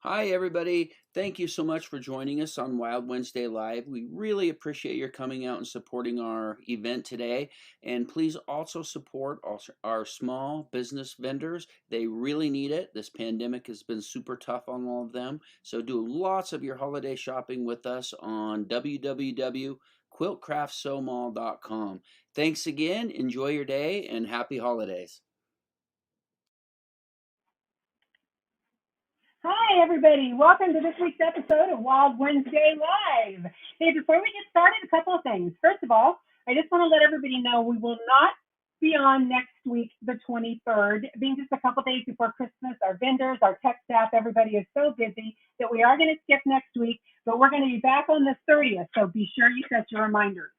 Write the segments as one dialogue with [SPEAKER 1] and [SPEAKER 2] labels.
[SPEAKER 1] Hi, everybody. Thank you so much for joining us on Wild Wednesday Live. We really appreciate your coming out and supporting our event today. And please also support our small business vendors. They really need it. This pandemic has been super tough on all of them. So do lots of your holiday shopping with us on www.quiltcraftsomall.com. Thanks again. Enjoy your day and happy holidays.
[SPEAKER 2] Hi, everybody. Welcome to this week's episode of Wild Wednesday Live. Hey, before we get started, a couple of things. First of all, I just want to let everybody know we will not be on next week, the 23rd, being just a couple days before Christmas. Our vendors, our tech staff, everybody is so busy that we are going to skip next week, but we're going to be back on the 30th, so be sure you set your reminders.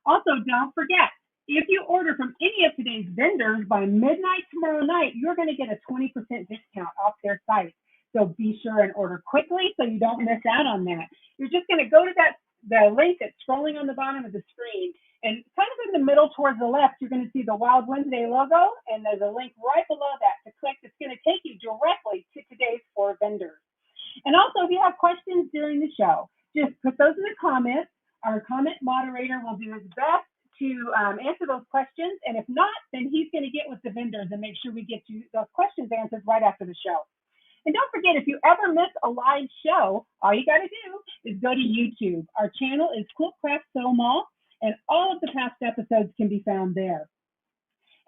[SPEAKER 2] Also, don't forget, if you order from any of today's vendors by midnight tomorrow night, you're going to get a 20% discount off their site. So be sure and order quickly so you don't miss out on that. You're just going to go to the link that's scrolling on the bottom of the screen, and kind of in the middle towards the left, you're going to see the Wild Wednesday logo, and there's a link right below that to click that's going to take you directly to today's 4 vendors. And also, if you have questions during the show, just put those in the comments. Our comment moderator will do his best to answer those questions, and if not, then he's going to get with the vendors and make sure we get you those questions answered right after the show. And don't forget, if you ever miss a live show, all you got to do is go to YouTube. Our channel is Quilt Craft Sew Mall, and all of the past episodes can be found there.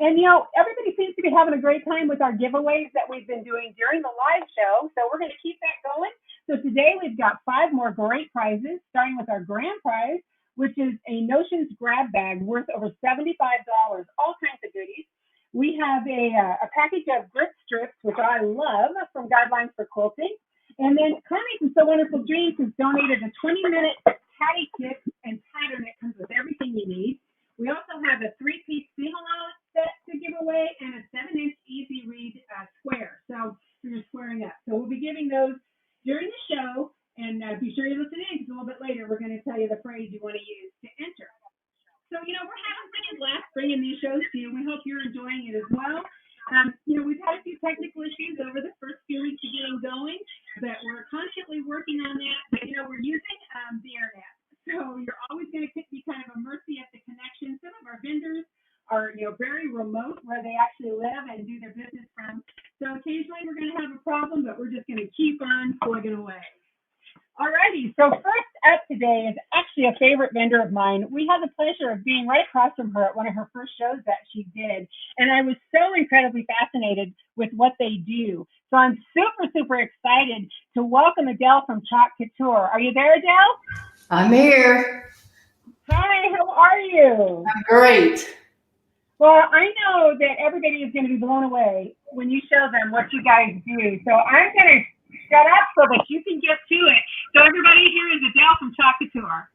[SPEAKER 2] And, everybody seems to be having a great time with our giveaways that we've been doing during the live show, so we're going to keep that going. So today we've got 5 more great prizes, starting with our grand prize, which is a Notions grab bag worth over $75, all kinds of goodies. We have a package of grip strips, which I love, from Guidelines for Quilting. And then Connie from So Wonderful Dreams has donated a 20-minute patty kit and pattern that comes with everything you need. We also have a 3-piece seam allowance set to give away and a 7-inch easy read square. So we're squaring up. So we'll be giving those during the show. And be sure you listen in, because a little bit later we're going to tell you the phrase you want to use to enter. So, we're having such a blast bringing these shows to you. We hope you're enjoying it as well. We've had a few technical issues over the first few weeks of getting going, but we're constantly working on that. But, we're using the internet. So you're always going to be kind of a mercy at the connection. Some of our vendors are, very remote where they actually live and do their business from. So occasionally we're going to have a problem, but we're just going to keep on plugging away. Alrighty, so first up today is actually a favorite vendor of mine. We had the pleasure of being right across from her at one of her first shows that she did, and I was so incredibly fascinated with what they do. So I'm super, super excited to welcome Adele from Couture. Are you there, Adele?
[SPEAKER 3] I'm here.
[SPEAKER 2] Hi, how are you?
[SPEAKER 3] I'm great.
[SPEAKER 2] Well, I know that everybody is going to be blown away when you show them what you guys do. So I'm going to shut up so that you can get to it. So everybody, here is Adele from Couture.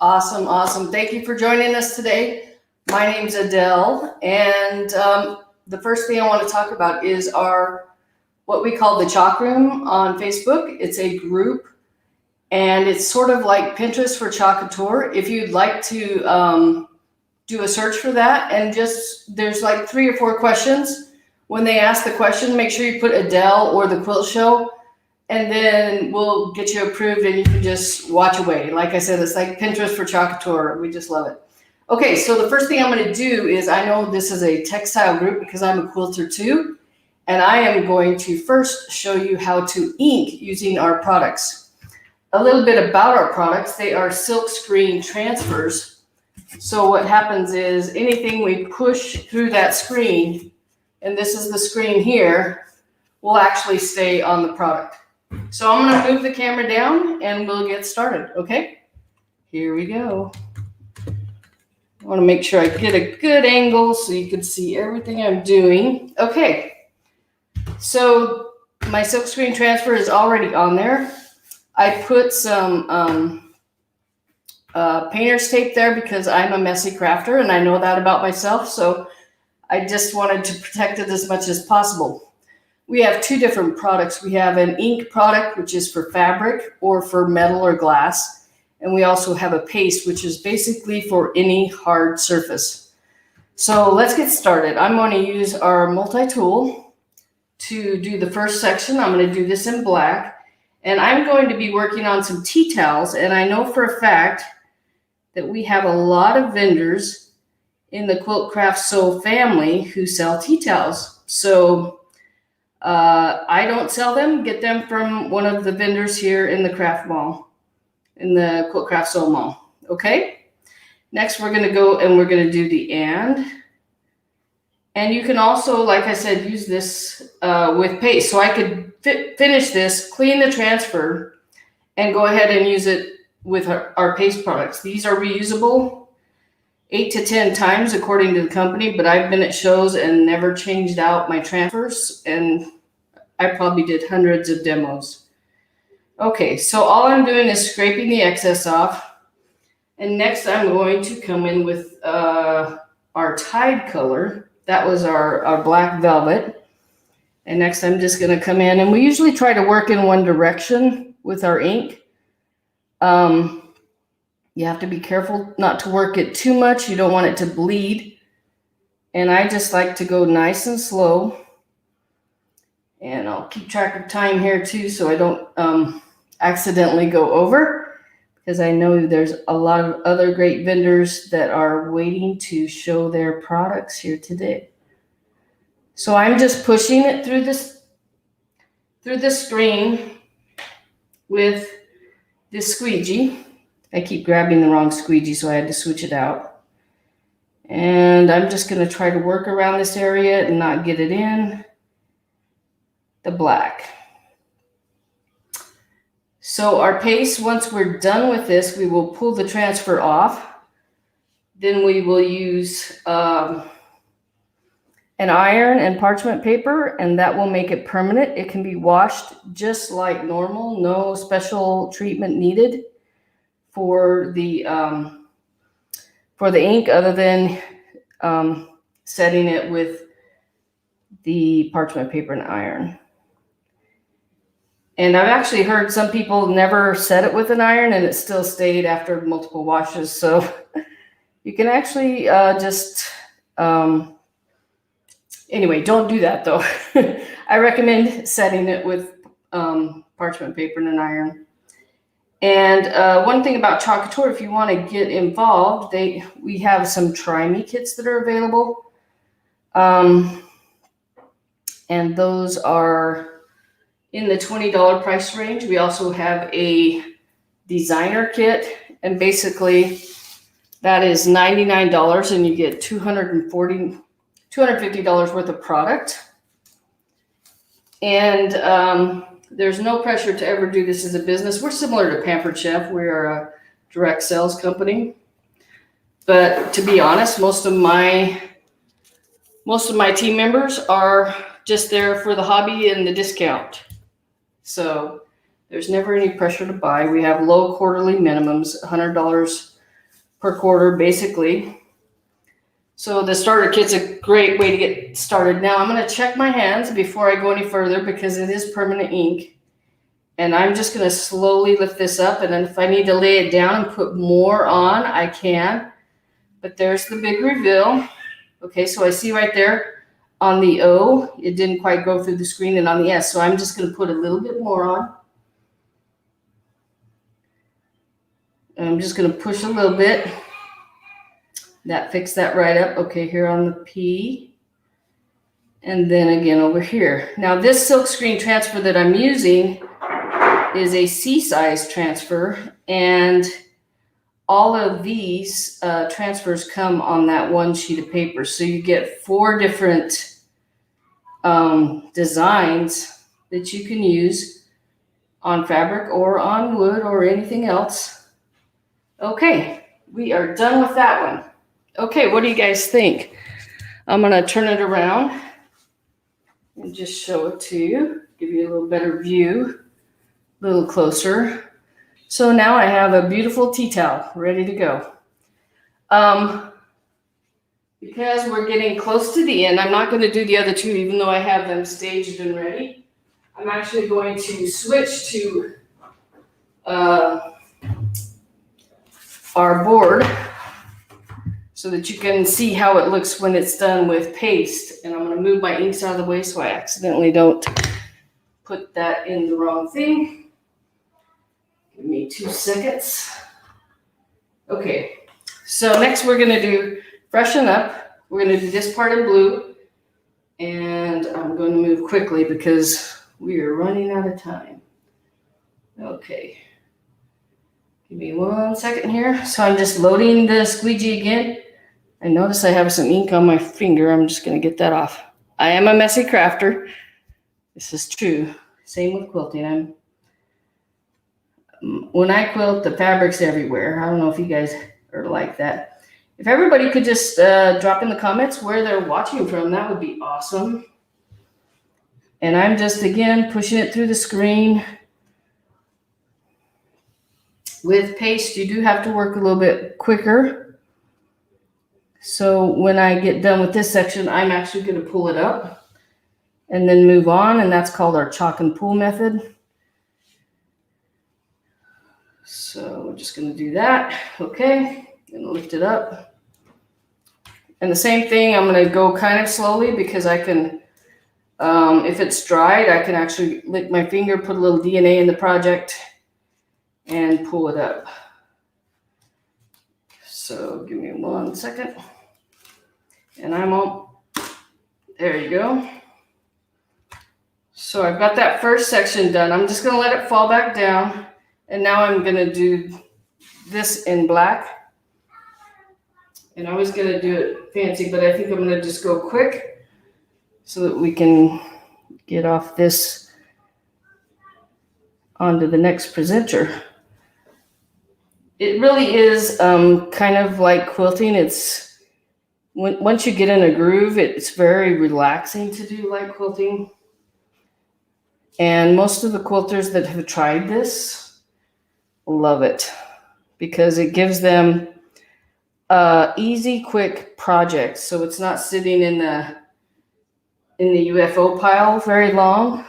[SPEAKER 3] Awesome. Thank you for joining us today. My name's Adele, and the first thing I want to talk about is our what we call the Chalk Room on Facebook. It's a group, and it's sort of like Pinterest for Couture. If you'd like to do a search for that, and there's like 3 or 4 questions. When they ask the question, make sure you put Adele or the Quilt Show, and then we'll get you approved and you can just watch away. Like I said, it's like Pinterest for Couture. We just love it. Okay, so the first thing I'm going to do is, I know this is a textile group because I'm a quilter too, and I am going to first show you how to ink using our products. A little bit about our products. They are silk screen transfers. So what happens is anything we push through that screen, and this is the screen here, will actually stay on the product. So I'm going to move the camera down and we'll get started, okay? Here we go. I want to make sure I get a good angle so you can see everything I'm doing. Okay, so my silkscreen transfer is already on there. I put some painter's tape there because I'm a messy crafter and I know that about myself, so I just wanted to protect it as much as possible. We have 2 different products. We have an ink product, which is for fabric or for metal or glass. And we also have a paste, which is basically for any hard surface. So let's get started. I'm going to use our multi-tool to do the first section. I'm going to do this in black. And I'm going to be working on some tea towels, and I know for a fact that we have a lot of vendors in the Quilt Craft Sew family who sell tea towels. So I don't sell them, get them from one of the vendors here in the craft mall, in the Quilt Craft Sew mall. Okay? Next, we're going to go and we're going to do the and. And you can also, like I said, use this with paste. So I could finish this, clean the transfer, and go ahead and use it with our paste products. These are reusable 8 to 10 times according to the company, but I've been at shows and never changed out my transfers, and I probably did hundreds of demos. Okay, so all I'm doing is scraping the excess off. And next I'm going to come in with our Tide color. That was our black velvet. And next I'm just going to come in, and we usually try to work in one direction with our ink. You have to be careful not to work it too much. You don't want it to bleed. And I just like to go nice and slow. And I'll keep track of time here too, so I don't accidentally go over, because I know there's a lot of other great vendors that are waiting to show their products here today. So I'm just pushing it through the screen with this squeegee. I keep grabbing the wrong squeegee, so I had to switch it out. And I'm just going to try to work around this area and not get it in the black. So our paste, once we're done with this, we will pull the transfer off. Then we will use an iron and parchment paper, and that will make it permanent. It can be washed just like normal, no special treatment needed for the ink, other than setting it with the parchment paper and iron. And I've actually heard some people never set it with an iron and it still stayed after multiple washes. So you can actually anyway, don't do that though. I recommend setting it with parchment paper and an iron. And one thing about Couture, if you want to get involved, we have some Try Me kits that are available. And those are in the $20 price range. We also have a designer kit, and basically that is $99, and you get $250 worth of product. And there's no pressure to ever do this as a business. We're similar to Pampered Chef. We are a direct sales company. But to be honest, most of my team members are just there for the hobby and the discount. So there's never any pressure to buy. We have low quarterly minimums, $100 per quarter, basically. So the starter kit's a great way to get started. Now I'm going to check my hands before I go any further, because it is permanent ink. And I'm just going to slowly lift this up. And then if I need to lay it down and put more on, I can. But there's the big reveal. Okay, so I see right there on the O, it didn't quite go through the screen, and on the S. So I'm just going to put a little bit more on. And I'm just going to push a little bit. That fixed that right up. Okay, here on the P. And then again over here. Now this silk screen transfer that I'm using is a C-size transfer, and all of these transfers come on that one sheet of paper. So you get 4 different designs that you can use on fabric or on wood or anything else. Okay, we are done with that one. Okay, what do you guys think? I'm going to turn it around and just show it to you, give you a little better view, a little closer. So now I have a beautiful tea towel ready to go. Because we're getting close to the end, I'm not going to do the other 2, even though I have them staged and ready. I'm actually going to switch to our board so that you can see how it looks when it's done with paste. And I'm going to move my inks out of the way so I accidentally don't put that in the wrong thing. Give me 2 seconds. Okay, so next we're gonna do freshen up. We're gonna do this part in blue, and I'm going to move quickly because we are running out of time. Okay, give me 1 second here. So I'm just loading the squeegee again. I notice I have some ink on my finger. I'm just gonna get that off. I am a messy crafter. This is true. Same with quilting. When I quilt, the fabric's everywhere. I don't know if you guys are like that. If everybody could just drop in the comments where they're watching from, that would be awesome. And I'm just, again, pushing it through the screen. With paste, you do have to work a little bit quicker. So when I get done with this section, I'm actually going to pull it up and then move on, and that's called our chalk and pull method. So we're just going to do that. Okay, and lift it up. And the same thing, I'm going to go kind of slowly because I can, if it's dried, I can actually lick my finger, put a little DNA in the project, and pull it up. So give me 1 second. And I'm all, there you go. So I've got that first section done. I'm just going to let it fall back down. And now I'm going to do this in black. And I was going to do it fancy, but I think I'm going to just go quick so that we can get off this onto the next presenter. It really is kind of like quilting. It's once you get in a groove, it's very relaxing to do like quilting. And most of the quilters that have tried this love it because it gives them easy, quick projects. So it's not sitting in the UFO pile very long.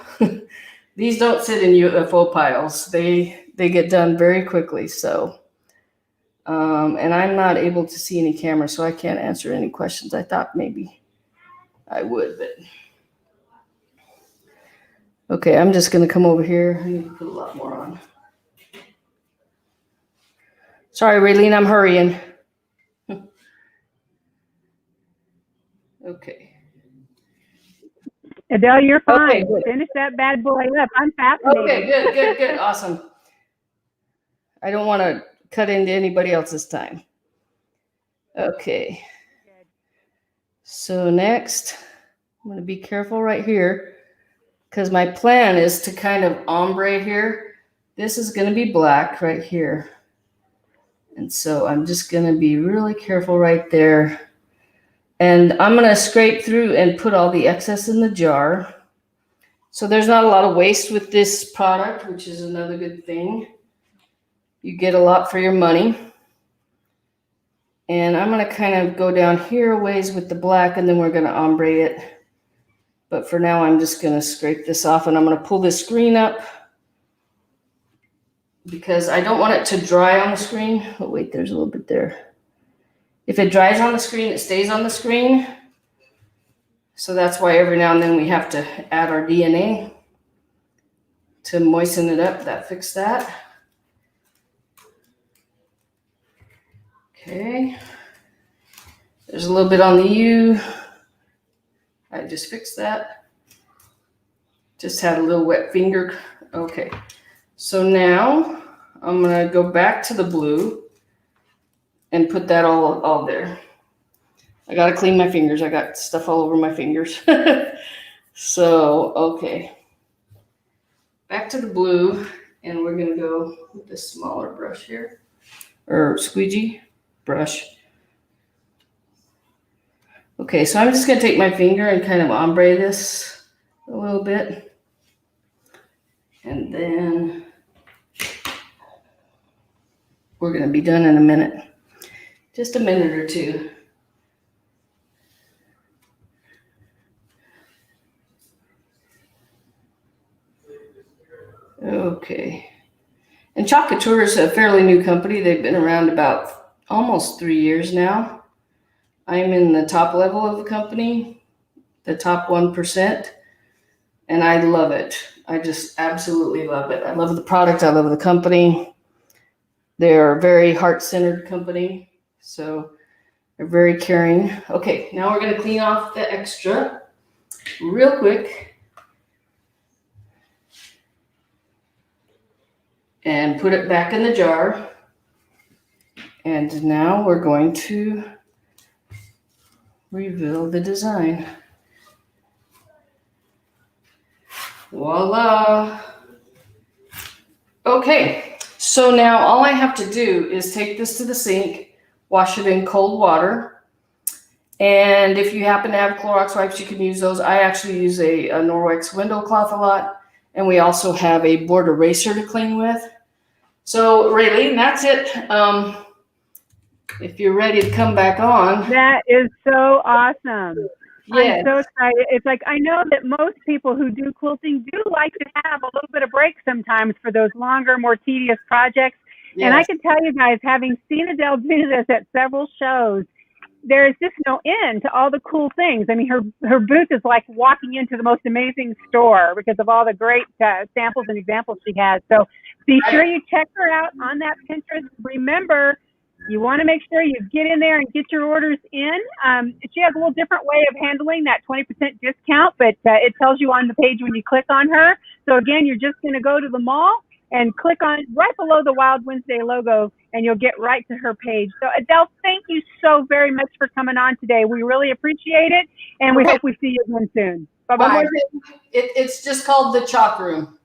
[SPEAKER 3] These don't sit in UFO piles. They get done very quickly. So, and I'm not able to see any camera, so I can't answer any questions. I thought maybe I would, but okay. I'm just going to come over here. I need to put a lot more on. Sorry, Raylene, I'm hurrying. Okay.
[SPEAKER 2] Adele, you're fine.
[SPEAKER 3] Okay,
[SPEAKER 2] Finish that bad boy up. I'm fascinated.
[SPEAKER 3] Okay, good. Awesome. I don't want to cut into anybody else's time. Okay. So next, I'm going to be careful right here because my plan is to kind of ombre here. This is going to be black right here. And so I'm just going to be really careful right there. And I'm going to scrape through and put all the excess in the jar. So there's not a lot of waste with this product, which is another good thing. You get a lot for your money. And I'm going to kind of go down here a ways with the black, and then we're going to ombre it. But for now, I'm just going to scrape this off, and I'm going to pull this screen up because I don't want it to dry on the screen. Oh, wait, there's a little bit there. If it dries on the screen, it stays on the screen. So that's why every now and then we have to add our DNA to moisten it up. That fixed that. Okay. There's a little bit on the U. I just fixed that. Just had a little wet finger. Okay. So now I'm going to go back to the blue and put that all there. I got to clean my fingers. I got stuff all over my fingers. So, okay. Back to the blue, and we're going to go with this smaller brush here, or squeegee brush. Okay, so I'm just going to take my finger and kind of ombre this a little bit. And then we're going to be done in a minute. Just a minute or two. Okay. And Couture is a fairly new company. They've been around about almost 3 years now. I'm in the top level of the company, the top 1%, and I love it. I just absolutely love it. I love the product. I love the company. They're a very heart-centered company, so they're very caring. Okay, now we're going to clean off the extra real quick and put it back in the jar. And now we're going to reveal the design. Voila! Okay, so now all I have to do is take this to the sink, wash it in cold water, and if you happen to have Clorox wipes, you can use those. I actually use a Norwex window cloth a lot, and we also have a board eraser to clean with. So, Raylene, that's it. If you're ready to come back on.
[SPEAKER 2] That is so awesome.
[SPEAKER 3] Yes.
[SPEAKER 2] I'm so excited. It's like I know that most people who do quilting do like to have a little bit of break sometimes for those longer, more tedious projects.
[SPEAKER 3] Yes.
[SPEAKER 2] And I can tell you guys, having seen Adele do this at several shows, there is just no end to all the cool things. I mean, her booth is like walking into the most amazing store because of all the great samples and examples she has. So be sure you check her out on that Pinterest. Remember, you want to make sure you get in there and get your orders in. She has a little different way of handling that 20% discount, but it tells you on the page when you click on her. So again, you're just going to go to the mall and click on right below the Wild Wednesday logo, and you'll get right to her page. So Adele, thank you so very much for coming on today. We really appreciate it, and we hope we see you again soon. Bye-bye.
[SPEAKER 3] It's just called the Chalk Room.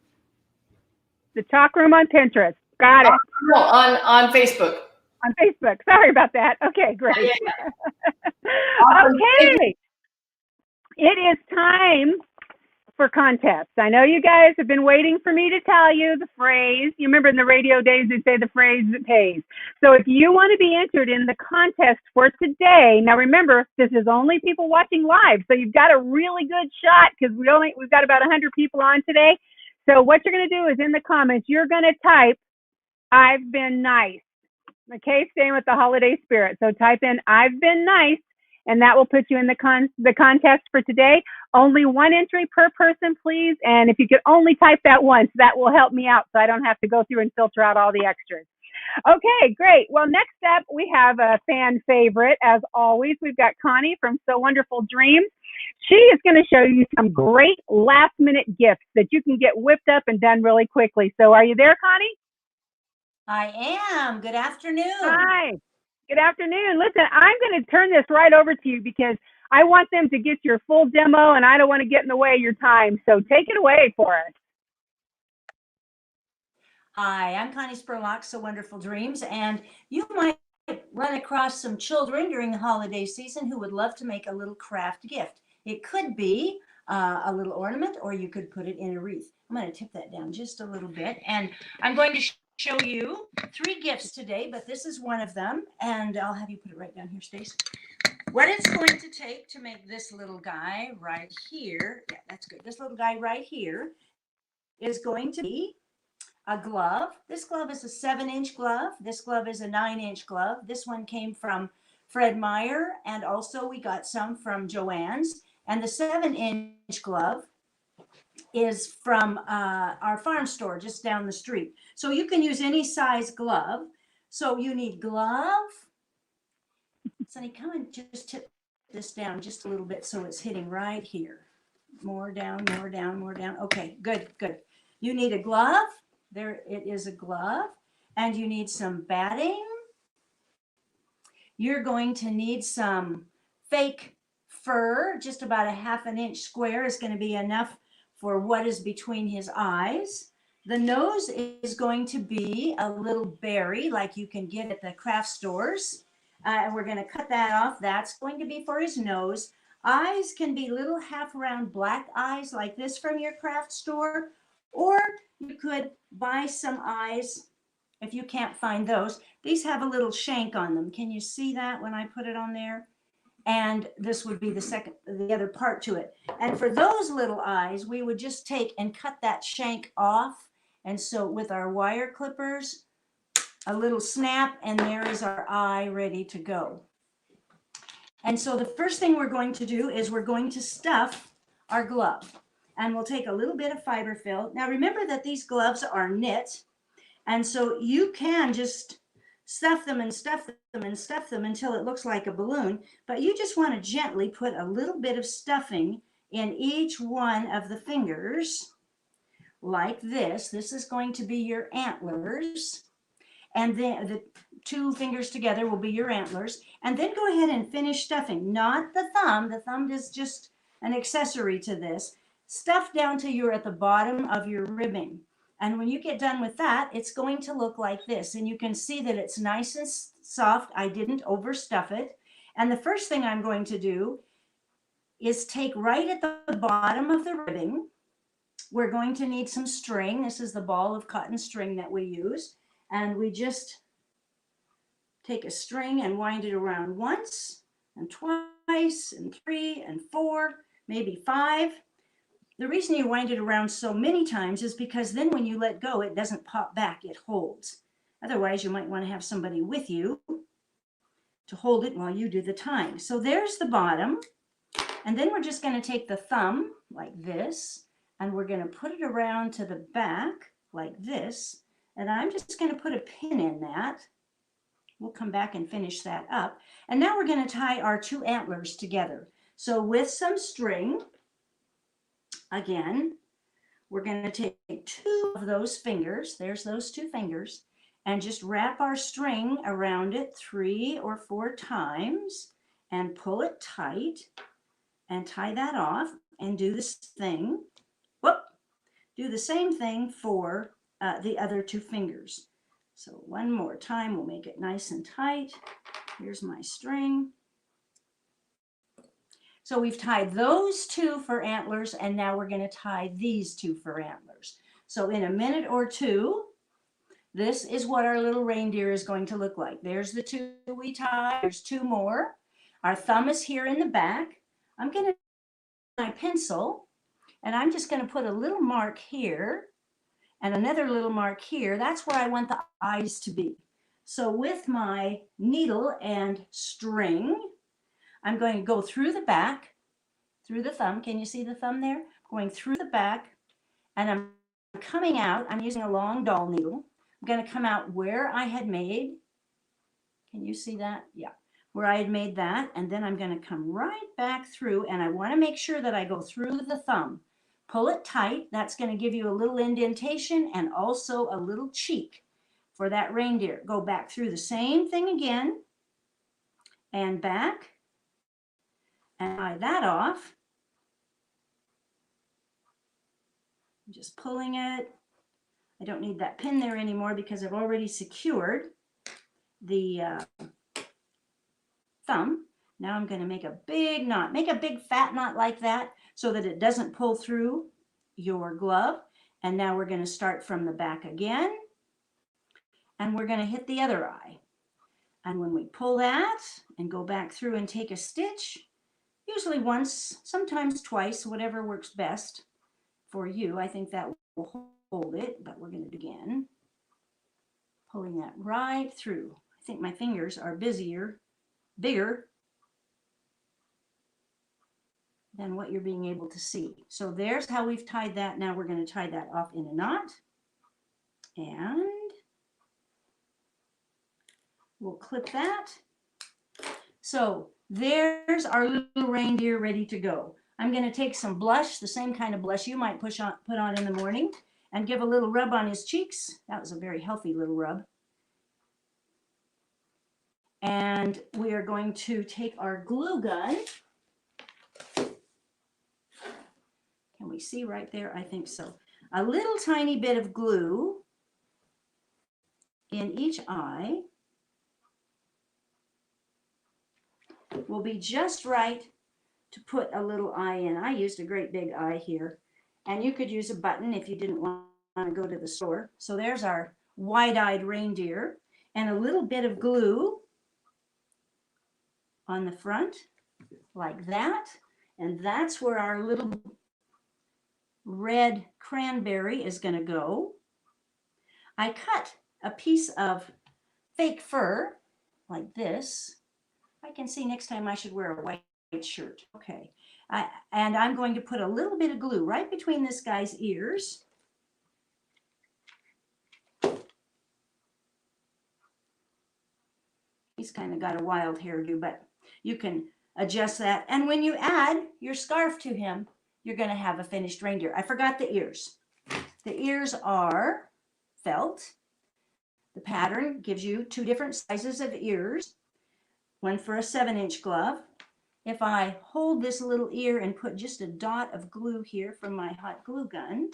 [SPEAKER 2] The Chalk Room on Pinterest. Got it.
[SPEAKER 3] No, on Facebook.
[SPEAKER 2] On Facebook. Sorry about that. Okay, great.
[SPEAKER 3] Awesome.
[SPEAKER 2] Okay. It is time for contests. I know you guys have been waiting for me to tell you the phrase. You remember in the radio days, they say the phrase that pays. So if you want to be entered in the contest for today, now remember, this is only people watching live. So you've got a really good shot because we've got about 100 people on today. So what you're going to do is in the comments, you're going to type, "I've been nice." Okay, staying with the holiday spirit. So type in "I've been nice," and that will put you in the contest for today. Only one entry per person, please. And if you could only type that once, that will help me out so I don't have to go through and filter out all the extras. Okay, great. Well, next up, we have a fan favorite. As always, we've got Connie from So Wonderful Dreams. She is going to show you some great last-minute gifts that you can get whipped up and done really quickly. So are you there, Connie?
[SPEAKER 4] I am. Good afternoon.
[SPEAKER 2] Hi. Good afternoon. Listen, I'm going to turn this right over to you because I want them to get your full demo and I don't want to get in the way of your time. So take it away for us.
[SPEAKER 4] Hi, I'm Connie Spurlock, So Wonderful Dreams, and you might run across some children during the holiday season who would love to make a little craft gift. It could be a little ornament, or you could put it in a wreath. I'm going to tip that down just a little bit, and I'm going to show you 3 gifts today, but this is one of them, and I'll have you put it right down here, Stace. What it's going to take to make this little guy right here, yeah, that's good. This little guy right here is going to be a glove. This glove is a 7-inch glove. This glove is a 9-inch glove. This one came from Fred Meyer, and also we got some from Joann's. And the 7-inch glove is from our farm store just down the street. So you can use any size glove. So you need glove. Sonny, come and just tip this down just a little bit so it's hitting right here. More down, more down, more down. Okay, good, good. You need a glove. There it is, a glove. And you need some batting. You're going to need some fake fur. Just about a 1/2 inch square is going to be enough for what is between his eyes. The nose is going to be a little berry like you can get at the craft stores. And we're going to cut that off. That's going to be for his nose. Eyes can be little half-round black eyes like this from your craft store. Or you could buy some eyes if you can't find those. These have a little shank on them. Can you see that when I put it on there? And this would be the other part to it. And for those little eyes, we would just take and cut that shank off. And so with our wire clippers, a little snap, and there is our eye ready to go. And so the first thing we're going to do is we're going to stuff our glove. And we'll take a little bit of fiber fill. Now remember that these gloves are knit, And so you can just stuff them and stuff them and stuff them until it looks like a balloon, but you just want to gently put a little bit of stuffing in each one of the fingers like this. This is going to be your antlers. And then the two fingers together will be your antlers. And then go ahead and finish stuffing, not the thumb. The thumb is just an accessory to this. Stuff down till you're at the bottom of your ribbing. And when you get done with that, it's going to look like this. And you can see that it's nice and soft. I didn't overstuff it. And the first thing I'm going to do is take right at the bottom of the ribbing. We're going to need some string. This is the ball of cotton string that we use. And we just take a string and wind it around once and twice and 3 and 4, maybe 5. The reason you wind it around so many times is because then when you let go, it doesn't pop back, it holds. Otherwise, you might want to have somebody with you to hold it while you do the tying. So there's the bottom. And then we're just going to take the thumb like this, and we're going to put it around to the back like this. And I'm just going to put a pin in that. We'll come back and finish that up. And now we're going to tie our 2 antlers together. So with some string, again, we're going to take 2 of those fingers, there's those 2 fingers, and just wrap our string around it 3 or 4 times and pull it tight and tie that off and do this thing. Whoop! Do the same thing for the other 2 fingers. So one more time, we'll make it nice and tight. Here's my string. So we've tied those 2 for antlers, and now we're going to tie these 2 for antlers. So in a minute or 2, this is what our little reindeer is going to look like. There's the 2 we tied. There's 2 more. Our thumb is here in the back. I'm going to use my pencil, and I'm just going to put a little mark here and another little mark here. That's where I want the eyes to be. So with my needle and string, I'm going to go through the back, through the thumb. Can you see the thumb there? Going through the back, and I'm coming out. I'm using a long doll needle. I'm going to come out where I had made. Can you see that? Yeah, where I had made that. And then I'm going to come right back through, and I want to make sure that I go through the thumb. Pull it tight. That's going to give you a little indentation and also a little cheek for that reindeer. Go back through the same thing again and back and tie that off. I'm just pulling it. I don't need that pin there anymore because I've already secured the thumb. Now I'm going to make a big knot. Make a big fat knot like that so that it doesn't pull through your glove. And now we're going to start from the back again. And we're going to hit the other eye. And when we pull that and go back through and take a stitch, usually once, sometimes twice, whatever works best for you. I think that will hold it, but we're going to begin pulling that right through. I think my fingers are bigger than what you're being able to see. So there's how we've tied that. Now we're going to tie that off in a knot, and we'll clip that. So there's our little reindeer ready to go. I'm going to take some blush, the same kind of blush you might put on in the morning, and give a little rub on his cheeks. That was a very healthy little rub. And we are going to take our glue gun. Can we see right there? I think so. A little tiny bit of glue in each eye will be just right to put a little eye in. I used a great big eye here, and you could use a button if you didn't want to go to the store. So there's our wide-eyed reindeer, and a little bit of glue on the front like that, and that's where our little red cranberry is going to go. I cut a piece of fake fur like this. I can see next time I should wear a white shirt. Okay. And I'm going to put a little bit of glue right between this guy's ears. He's kind of got a wild hairdo, but you can adjust that. And when you add your scarf to him, you're going to have a finished reindeer. I forgot the ears. The ears are felt. The pattern gives you 2 different sizes of ears, one for a 7-inch glove. If I hold this little ear and put just a dot of glue here from my hot glue gun,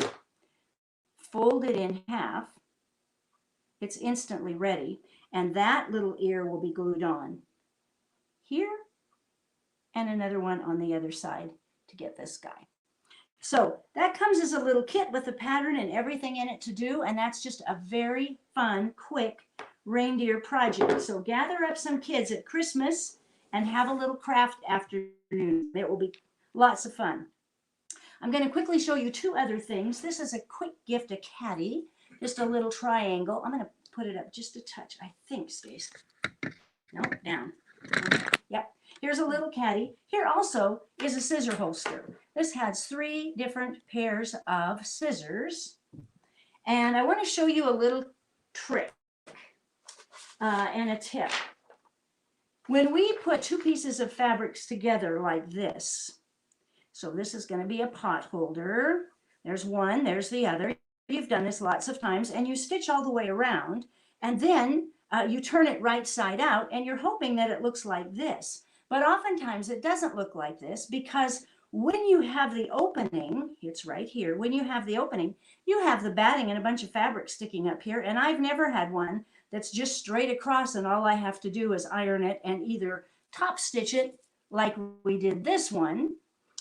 [SPEAKER 4] fold it in half, it's instantly ready. And that little ear will be glued on here and another one on the other side to get this guy. So that comes as a little kit with the pattern and everything in it to do. And that's just a very fun, quick reindeer project. So gather up some kids at Christmas and have a little craft afternoon. It will be lots of fun. I'm going to quickly show you 2 other things. This is a quick gift, a caddy, just a little triangle. I'm going to put it up just a touch, I think, Stace. No, down. Yep. Here's a little caddy. Here also is a scissor holster. This has 3 different pairs of scissors. And I want to show you a little trick and a tip. When we put 2 pieces of fabrics together like this, so this is going to be a pot holder. There's one, there's the other. You've done this lots of times, and you stitch all the way around, and then you turn it right side out, and you're hoping that it looks like this. But oftentimes it doesn't look like this, because when you have the opening, it's right here, when you have the opening, you have the batting and a bunch of fabric sticking up here, and I've never had one that's just straight across, and all I have to do is iron it and either top stitch it like we did this one,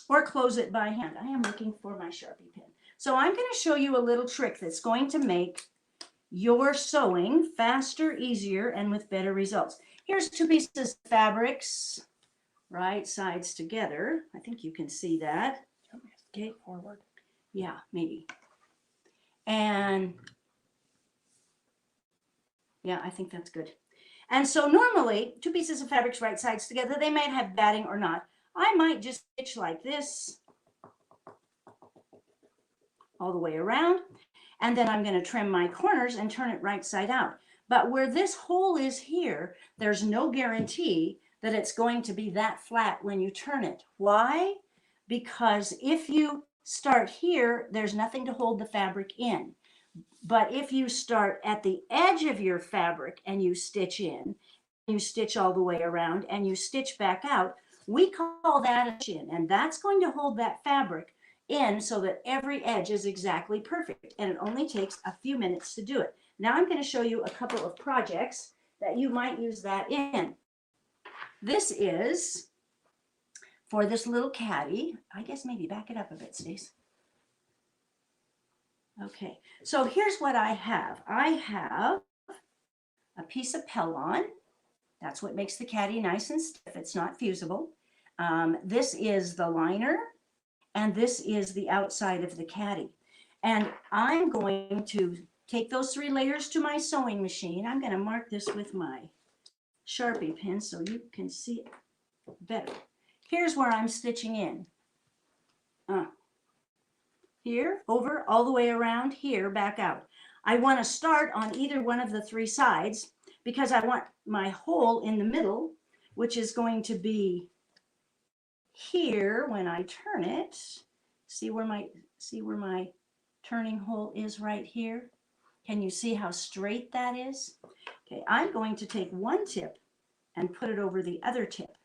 [SPEAKER 4] or close it by hand. I am looking for my Sharpie pen. So I'm going to show you a little trick that's going to make your sewing faster, easier, and with better results. Here's 2 pieces of fabrics, right sides together. I think you can see that. Okay, forward. Yeah, maybe. And yeah, I think that's good. And so normally 2 pieces of fabrics right sides together, they might have batting or not. I might just stitch like this all the way around, and then I'm going to trim my corners and turn it right side out. But where this hole is here, there's no guarantee that it's going to be that flat when you turn it. Why? Because if you start here, there's nothing to hold the fabric in. But if you start at the edge of your fabric and you stitch in, you stitch all the way around and you stitch back out, we call that a chin, and that's going to hold that fabric in so that every edge is exactly perfect, and it only takes a few minutes to do it. Now I'm going to show you a couple of projects that you might use that in. This is for this little caddy. I guess maybe back it up a bit, Stace. Okay, so here's what I have. I have a piece of Pellon. That's what makes the caddy nice and stiff. It's not fusible. This is the liner, and this is the outside of the caddy. And I'm going to take those 3 layers to my sewing machine. I'm going to mark this with my Sharpie pen so you can see it better. Here's where I'm stitching in. Here, over, all the way around, here, back out. I want to start on either one of the 3 sides because I want my hole in the middle, which is going to be here when I turn it. See where my turning hole is right here? Can you see how straight that is? Okay, I'm going to take one tip and put it over the other tip.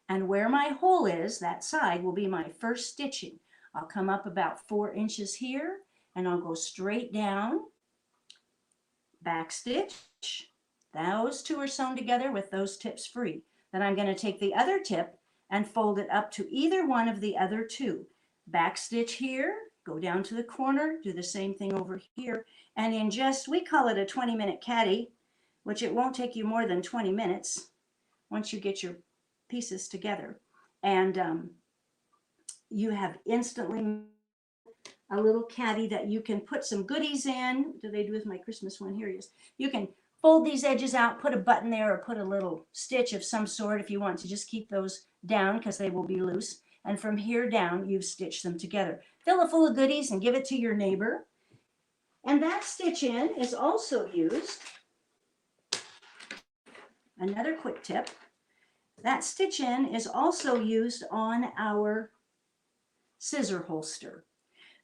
[SPEAKER 4] And where my hole is, that side will be my first stitching. I'll come up about 4 inches here, and I'll go straight down, back stitch. Those 2 are sewn together with those tips free. Then I'm going to take the other tip and fold it up to either one of the other 2. Back stitch here, go down to the corner, do the same thing over here, and in just, we call it a 20-minute caddy, which it won't take you more than 20 minutes once you get your pieces together. And you have instantly a little caddy that you can put some goodies in. What do they do with my Christmas one? Here it is. You can fold these edges out, put a button there, or put a little stitch of some sort if you want to just keep those down because they will be loose. And from here down, you've stitched them together. Fill it full of goodies and give it to your neighbor. And that stitch in is also used another quick tip. That stitch in is also used on our scissor holster.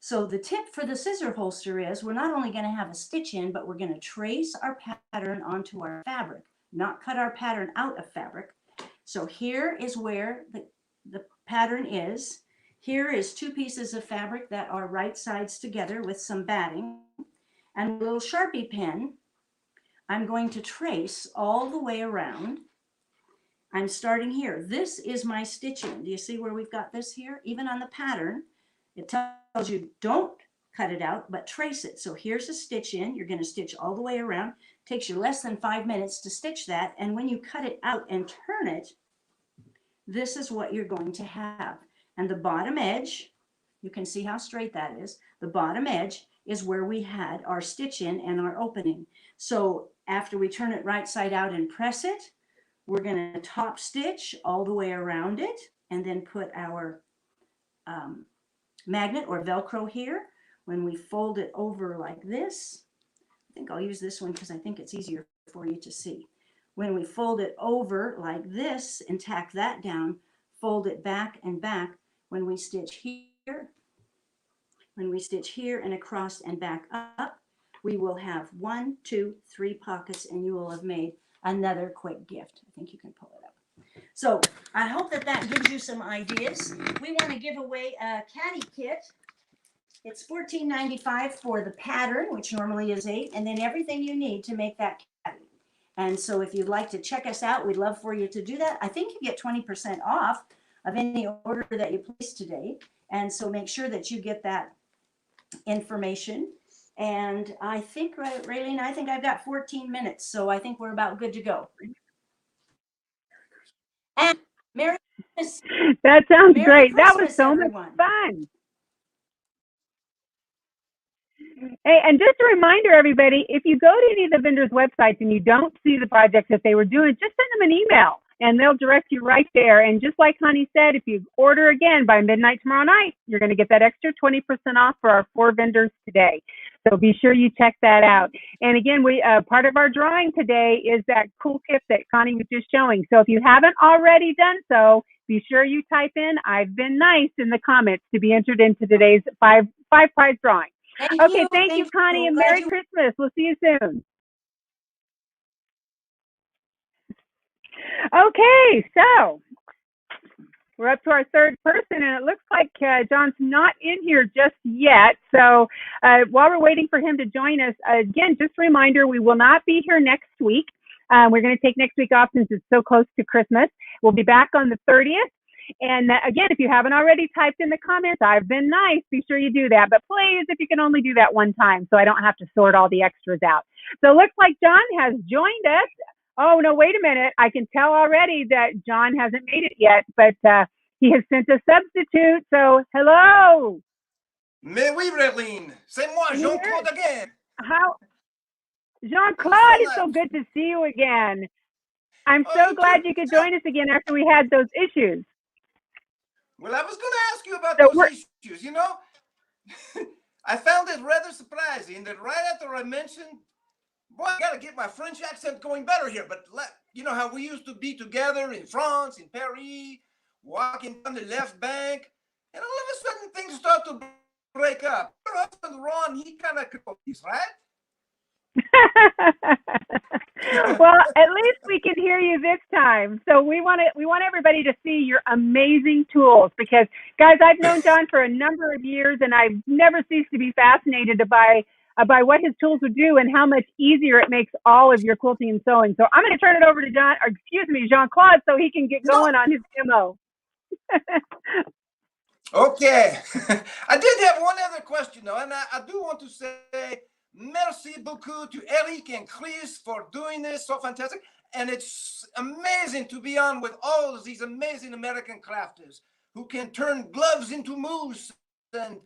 [SPEAKER 4] So the tip for the scissor holster is we're not only going to have a stitch in, but we're going to trace our pattern onto our fabric, not cut our pattern out of fabric. So here is where the pattern is. Here is 2 pieces of fabric that are right sides together with some batting. And a little Sharpie pen, I'm going to trace all the way around. I'm starting here. This is my stitching. Do you see where we've got this here? Even on the pattern, it tells you don't cut it out, but trace it. So here's a stitch in. You're going to stitch all the way around. It takes you less than 5 minutes to stitch that. And when you cut it out and turn it, this is what you're going to have. And the bottom edge, you can see how straight that is. The bottom edge is where we had our stitch in and our opening. So after we turn it right side out and press it, we're going to top stitch all the way around it and then put our magnet or Velcro here. When we fold it over like this, I think I'll use this one because I think it's easier for you to see. When we fold it over like this and tack that down, fold it back and back. When we stitch here and across and back up, we will have 1, 2, 3 pockets, and you will have made another quick gift. I think you can pull it up. So I hope that gives you some ideas. We want to give away a caddy kit. It's $14.95 for the pattern, which normally is $8, and then everything you need to make that caddy. And so if you'd like to check us out, we'd love for you to do that. I think you get 20% off of any order that you place today. And so make sure that you get that information. And I think, Raylene, I think I've got 14 minutes, so I think we're about good to go. And Merry Christmas.
[SPEAKER 2] That sounds
[SPEAKER 4] Merry
[SPEAKER 2] great. That was
[SPEAKER 4] Christmas,
[SPEAKER 2] so
[SPEAKER 4] everyone.
[SPEAKER 2] much fun. Hey, and just a reminder, everybody, if you go to any of the vendors' websites and you don't see the projects that they were doing, just send them an email and they'll direct you right there. And just like Connie said, if you order again by midnight tomorrow night, you're going to get that extra 20% off for our 4 vendors today. So be sure you check that out. And again, we part of our drawing today is that cool tip that Connie was just showing. So if you haven't already done so, be sure you type in "I've been nice" in the comments to be entered into today's five prize drawing. Okay, thank you, Connie, and Merry Christmas. We'll see you soon. Okay, so we're up to our 3rd person, and it looks like John's not in here just yet. So while we're waiting for him to join us, again, just a reminder, we will not be here next week. We're going to take next week off since it's so close to Christmas. We'll be back on the 30th. And again, if you haven't already typed in the comments, "I've been nice," be sure you do that. But please, if you can only do that one time so I don't have to sort all the extras out. So it looks like John has joined us. Oh, no, wait a minute. I can tell already that John hasn't made it yet, but he has sent a substitute. So hello.
[SPEAKER 5] Mais oui, Raylene, c'est moi, Jean-Claude again.
[SPEAKER 2] How? Jean-Claude, it's so good to see you again. I'm so glad you could join us again after we had those issues.
[SPEAKER 5] Well, I was going to ask you about those issues. You know, I found it rather surprising that right after I mentioned, boy, I got to get my French accent going better here. But you know how we used to be together in France, in Paris, walking down the left bank, and all of a sudden things start to break up. Your husband, Ron, he kind of copies, right?
[SPEAKER 2] Well, at least we can hear you this time. So we want everybody to see your amazing tools because, guys, I've known John for a number of years, and I've never ceased to be fascinated by what his tools would do and how much easier it makes all of your quilting and sewing. So I'm going to turn it over to Jean-Claude, so he can get going on his demo.
[SPEAKER 5] Okay. I did have one other question, though, and I do want to say merci beaucoup to Eric and Chris for doing this so fantastic. And it's amazing to be on with all of these amazing American crafters who can turn gloves into mousse and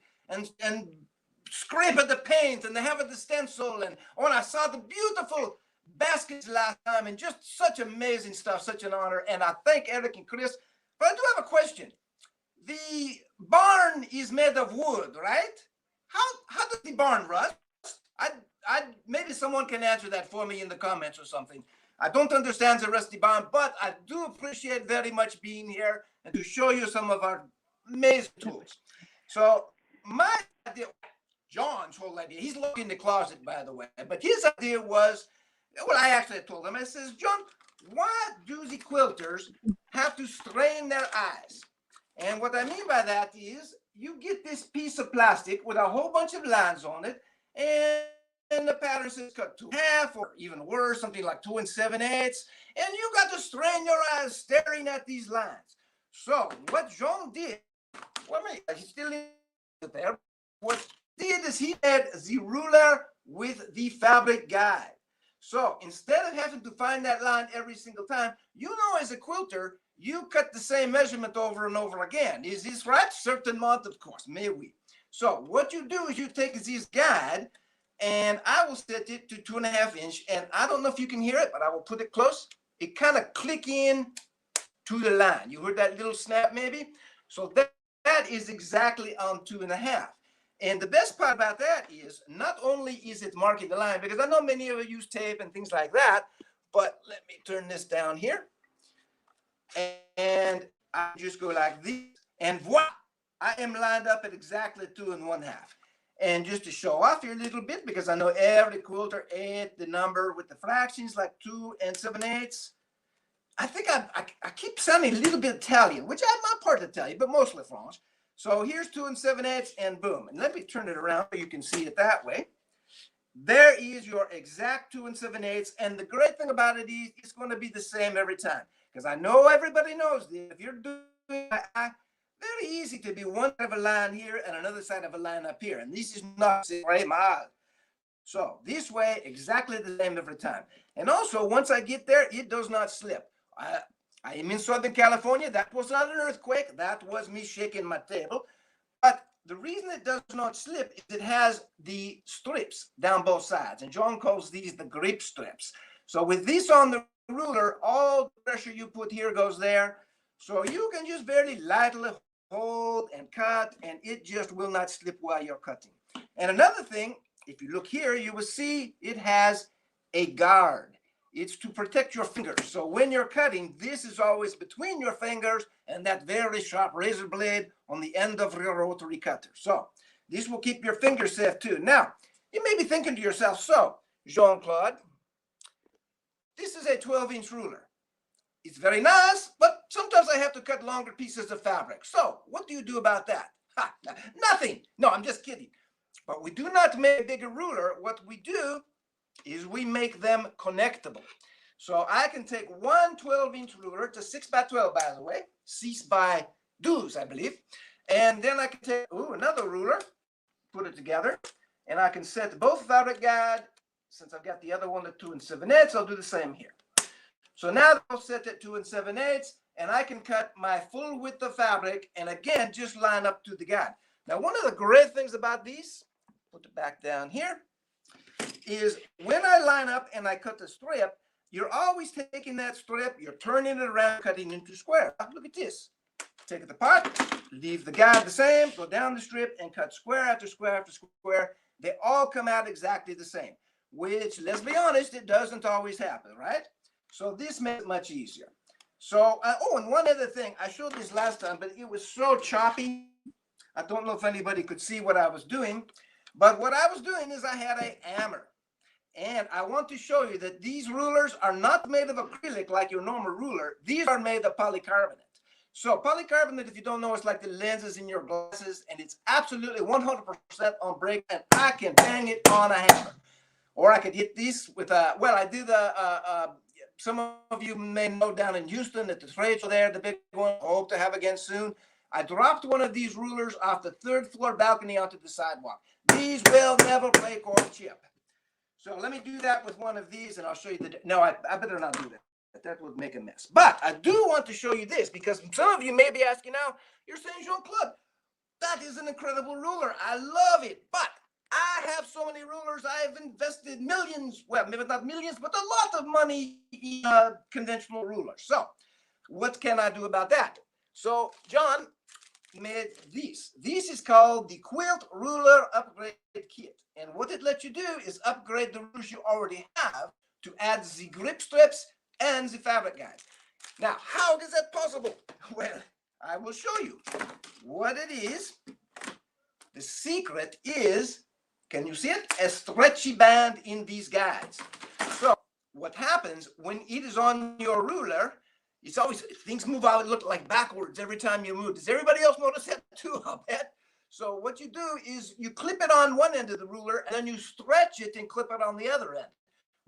[SPEAKER 5] scrape at the paint and they have at the stencil. And I saw the beautiful baskets last time and just such amazing stuff, such an honor. And I thank Eric and Chris. But I do have a question. The barn is made of wood, right? How does the barn rust? Maybe someone can answer that for me in the comments or something. I don't understand the rusty bomb, but I do appreciate very much being here and to show you some of our amazing tools. So my idea, John's whole idea, he's looking in the closet, by the way, but his idea was, well, I actually told him, I says, John, why do the quilters have to strain their eyes? And what I mean by that is you get this piece of plastic with a whole bunch of lines on it, and the pattern is cut to half, or even worse, something like 2 7/8, and you got to strain your eyes staring at these lines. So what John did, well, he's still in there. What he did is he had the ruler with the fabric guide. So instead of having to find that line every single time, you know, as a quilter, you cut the same measurement over and over again. Is this right? Certain amount, of course, may we. So what you do is you take this guide, and I will set it to 2.5 inch. And I don't know if you can hear it, but I will put it close. It kind of click in to the line. You heard that little snap maybe? So that is exactly on 2.5. And the best part about that is not only is it marking the line, because I know many of you use tape and things like that, but let me turn this down here. And I just go like this, and voila, I am lined up at exactly 2.5. And just to show off here a little bit, because I know every quilter ate the number with the fractions, like 2 7/8. I think I keep sounding a little bit Italian, which I'm not part Italian, but mostly French. So here's 2 7/8, and boom. And let me turn it around so you can see it that way. There is your exact 2 7/8. And the great thing about it is it's going to be the same every time. Because I know everybody knows this. If you're doing very easy to be one side of a line here and another side of a line up here. And this is not very mild. So this way, exactly the same every time. And also, once I get there, it does not slip. I am in Southern California. That was not an earthquake. That was me shaking my table. But the reason it does not slip is it has the strips down both sides. And John calls these the grip strips. So with this on the ruler, all the pressure you put here goes there. So you can just very lightly hold and cut, and it just will not slip while you're cutting. And another thing, if you look here, you will see it has a guard. It's to protect your fingers. So when you're cutting, this is always between your fingers and that very sharp razor blade on the end of your rotary cutter. So this will keep your fingers safe too. Now, you may be thinking to yourself, so Jean-Claude, this is a 12-inch ruler. It's very nice, but sometimes I have to cut longer pieces of fabric. So what do you do about that? Ha, nothing. No, I'm just kidding. But we do not make a bigger ruler. What we do is we make them connectable. So I can take one 12-inch ruler to 6 by 12, by the way, 6 by 12, I believe. And then I can take another ruler, put it together, and I can set both fabric guide. Since I've got the other one at 2 7/8, I'll do the same here. So now I'll set it 2 7/8, and I can cut my full width of fabric, and again, just line up to the guide. Now, one of the great things about these, put it back down here, is when I line up and I cut the strip, you're always taking that strip, you're turning it around, cutting into square. Look at this. Take it apart, leave the guide the same, go down the strip, and cut square after square after square. They all come out exactly the same, which, let's be honest, it doesn't always happen, right? So this makes it much easier. So, and one other thing, I showed this last time, but it was so choppy. I don't know if anybody could see what I was doing, but what I was doing is I had a hammer. And I want to show you that these rulers are not made of acrylic like your normal ruler. These are made of polycarbonate. So polycarbonate, if you don't know, it's like the lenses in your glasses, and it's absolutely 100% on break, and I can bang it on a hammer. Or I could hit this with a, well, I do the, some of you may know down in Houston at the trade show there, the big one, hope to have again soon. I dropped one of these rulers off the 3rd floor balcony onto the sidewalk. These will never break or chip. So let me do that with one of these, and I'll show you the, no, I better not do that. That would make a mess. But I do want to show you this, because some of you may be asking now, you're saying, Jean-Claude, that is an incredible ruler. I love it. But I have so many rulers. I've invested millions, well, maybe not millions, but a lot of money in conventional rulers. So what can I do about that? So John made these. This is called the Quilt Ruler Upgrade Kit. And what it lets you do is upgrade the rulers you already have to add the grip strips and the fabric guides. Now, how is that possible? Well, I will show you what it is. The secret is, can you see it? A stretchy band in these guides. So what happens when it is on your ruler, it's always, things move out, look like backwards every time you move. Does everybody else notice that too, I'll bet? So what you do is you clip it on one end of the ruler, and then you stretch it and clip it on the other end.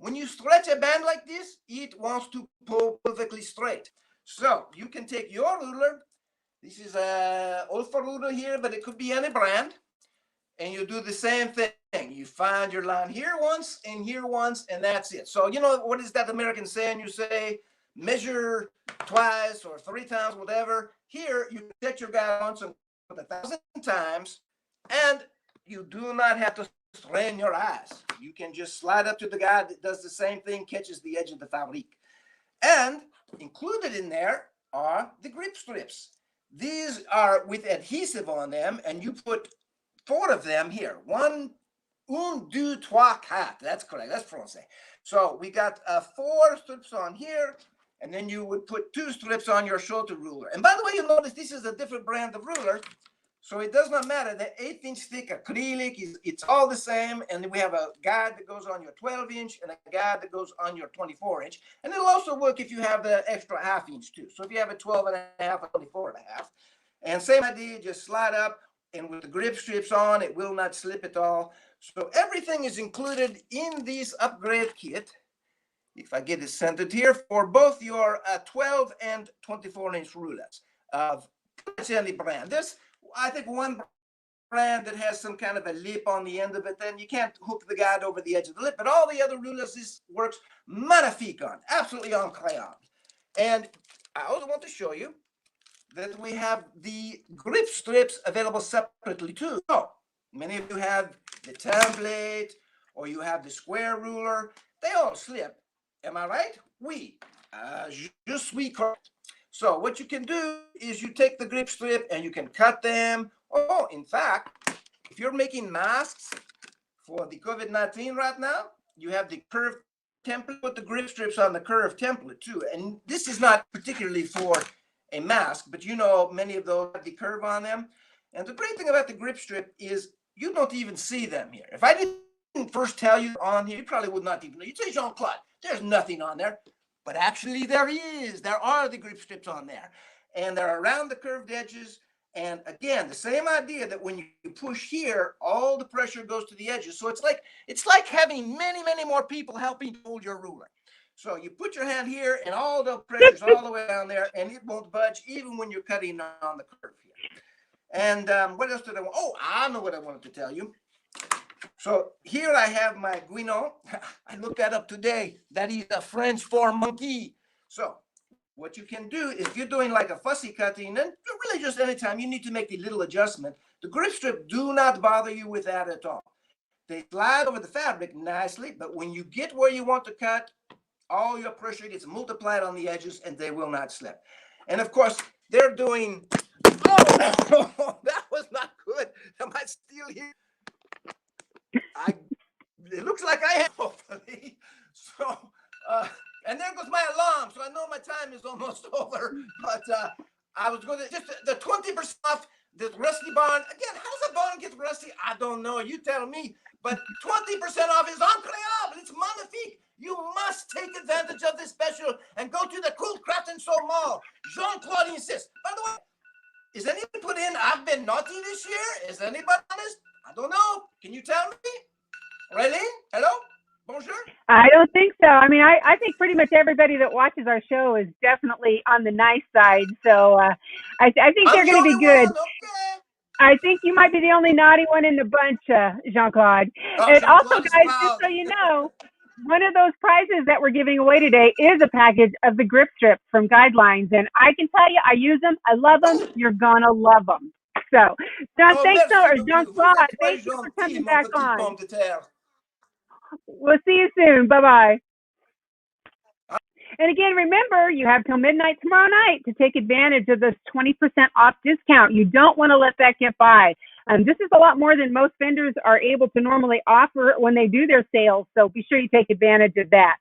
[SPEAKER 5] When you stretch a band like this, it wants to pull perfectly straight. So you can take your ruler. This is a Olfa ruler here, but it could be any brand. And you do the same thing. You find your line here once, and that's it. So you know, what is that American saying? You say, measure twice or 3 times, whatever. Here, you check your guide once and 1,000 times, and you do not have to strain your eyes. You can just slide up to the guide that does the same thing, catches the edge of the fabric. And included in there are the grip strips. These are with adhesive on them, and you put 4 of them here. 1, 2, 3, 4. That's correct. That's Francais. So we got 4 strips on here, and then you would put 2 strips on your shoulder ruler. And by the way, you'll notice this is a different brand of ruler, so it does not matter. The 8-inch thick acrylic it's all the same. And then we have a guide that goes on your 12-inch and a guide that goes on your 24-inch. And it'll also work if you have the extra ½ inch too. So if you have a 12.5 or 24.5, and same idea, just slide up. And with the grip strips on, it will not slip at all. So everything is included in this upgrade kit. If I get it centered here, for both your 12 and 24-inch rulers of any brand. There's, I think, one brand that has some kind of a lip on the end of it. Then you can't hook the guide over the edge of the lip. But all the other rulers, this works magnifique on, absolutely incroyable. And I also want to show you that we have the grip strips available separately too. So many of you have the template or you have the square ruler. They all slip. Am I right? Oui. Je suis correct. So what you can do is you take the grip strip and you can cut them. Oh, in fact, if you're making masks for the COVID-19 right now, you have the curved template. Put the grip strips on the curved template too. And this is not particularly for a mask, but you know, many of those have the curve on them. And the great thing about the grip strip is you don't even see them here. If I didn't first tell you on here, you probably would not even know. You'd say, Jean-Claude, there's nothing on there. But actually there is. There are the grip strips on there. And they're around the curved edges. And again, the same idea that when you push here, all the pressure goes to the edges. So it's like having many, many more people helping to hold your ruler. So you put your hand here and all the pressure's all the way down there and it won't budge even when you're cutting on the curve here. And what else did I want? Oh, I know what I wanted to tell you. So here I have my guinon. I looked that up today. That is a French for monkey. So what you can do is if you're doing like a fussy cutting, and really just anytime you need to make a little adjustment, the grip strip do not bother you with that at all. They slide over the fabric nicely, but when you get where you want to cut, all your pressure gets multiplied on the edges and they will not slip. And of course, they're doing, oh, that was not good. Am I still here? It looks like I am, hopefully. So, and there goes my alarm. So I know my time is almost over, but I was going to just the 20% off the rusty barn. Again, how does a barn get rusty? I don't know. You tell me. But 20% off is incroyable. It's magnifique. You must take advantage of this special and go to the Quilt Craft and Sew Mall. Jean-Claude insists. By the way, is anybody put in, I've been naughty this year? Is anybody honest? I don't know. Can you tell me? Raylene? Hello? Bonjour?
[SPEAKER 2] I don't think so. I mean, I think pretty much everybody that watches our show is definitely on the nice side. So I think they're going to be good.
[SPEAKER 5] Okay.
[SPEAKER 2] I think you might be the only naughty one in the bunch, Jean-Claude.
[SPEAKER 5] Oh,
[SPEAKER 2] And
[SPEAKER 5] Jean-Claude
[SPEAKER 2] also,
[SPEAKER 5] is
[SPEAKER 2] guys,
[SPEAKER 5] proud.
[SPEAKER 2] just so you know, one of those prizes that we're giving away today is a package of the grip strips from Guidelines. And I can tell you, I use them. I love them. You're going to love them. So, John,
[SPEAKER 5] Oh,
[SPEAKER 2] thanks,
[SPEAKER 5] merci beaucoup.
[SPEAKER 2] Jean-Claude,
[SPEAKER 5] Vous êtes
[SPEAKER 2] thank
[SPEAKER 5] très
[SPEAKER 2] you for
[SPEAKER 5] gentil,
[SPEAKER 2] coming
[SPEAKER 5] mon
[SPEAKER 2] back
[SPEAKER 5] petit
[SPEAKER 2] on.
[SPEAKER 5] pomme de terre.
[SPEAKER 2] We'll see you soon. Bye-bye. And again, remember, you have till midnight tomorrow night to take advantage of this 20% off discount. You don't want to let that get by. This is a lot more than most vendors are able to normally offer when they do their sales, so be sure you take advantage of that.